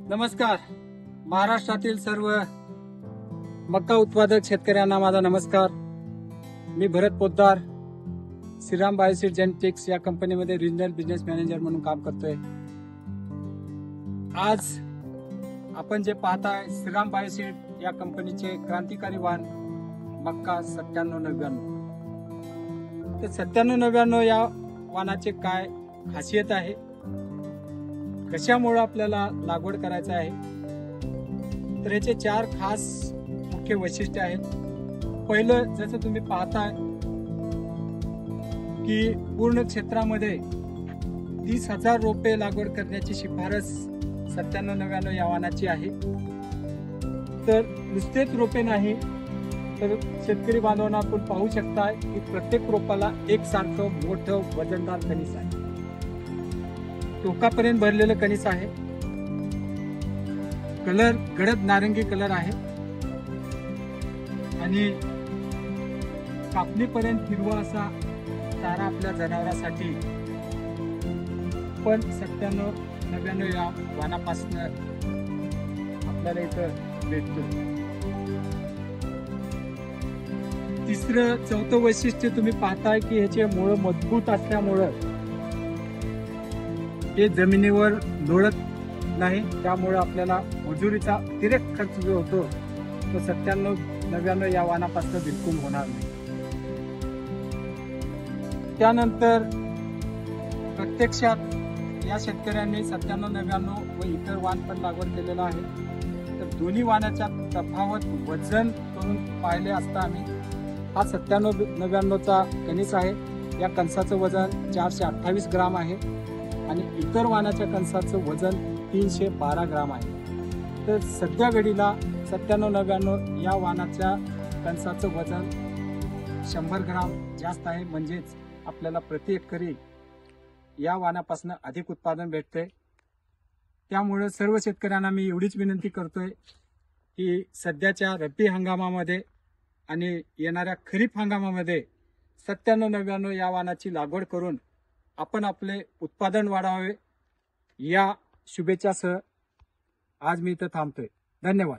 नमस्कार. महाराष्ट्रातील सर्व मका उत्पादक शेतकऱ्यांना माझा नमस्कार. मी भरत पोद्दार, श्रीराम बायोसीड जेनेटिक्स या कंपनीमध्ये रिजनल बिझनेस मॅनेजर म्हणून काम करतोय. आज आपण जे पाहताय श्रीराम बायोसीड या कंपनीचे क्रांतिकारी वाण मक्का 9799. तर 9799 या वाणाचे काय खासियत आहे, कशामुळे आपल्याला लागवड करायचं आहे, तर याचे 4 खास मुख्य वैशिष्ट्य आहेत. पहिलं, जसं तुम्ही पाहताय की पूर्ण क्षेत्रामध्ये 30,000 रोपे लागवड करण्याची शिफारस 9799 या वाणाची आहे. तर नुसतेच रोपे नाही, तर शेतकरी बांधवांना आपण पाहू शकताय की प्रत्येक रोपाला एकसारखं मोठं वजनदार कणीस आहे. टोकापर्यंत भरलेलं कणीस आहे. कलर गडद नारंगी कलर आहे आणि कापणीपर्यंत हिरवा असा चारा आपल्या जनावरांसाठी पण 9799 या वाणापासून आपल्याला इथं भेटतो. तिसरं चौथं वैशिष्ट्य तुम्ही पाहताय की ह्याचे मूळ मजबूत असल्यामुळं हे जमिनीवर लोळत नाही, त्यामुळे आपल्याला मजुरीचा अतिरिक्त खर्च जो होतो तो 9799 या वाणापासून बिलकुल होणार नाही. त्यानंतर प्रत्यक्षात या शेतकऱ्यांनी 9799 व इतर वाण पण लागवड केलेला आहे. तर दोन्ही वाणाच्या तफावत वजन करून पाहिले असता आम्ही हा 9799चा कणीस आहे. या कणसाचं वजन 428 ग्राम आहे आणि इतर वाणाच्या कणसाचं वजन 312 ग्राम आहे. तर सध्या घडीला 9799 या वाणाच्या कणसाचं वजन 100 ग्राम जास्त आहे, म्हणजेच आपल्याला प्रति एकरी या वाणापासून अधिक उत्पादन भेटते. त्यामुळे सर्व शेतकऱ्यांना मी एवढीच विनंती करतोय की सध्याच्या रब्बी हंगामामध्ये आणि येणाऱ्या खरीप हंगामामध्ये 9799 या वाणाची लागवड करून आपण आपले उत्पादन वाढवावे, या शुभेच्छासह आज मी इथं थांबतोय. धन्यवाद.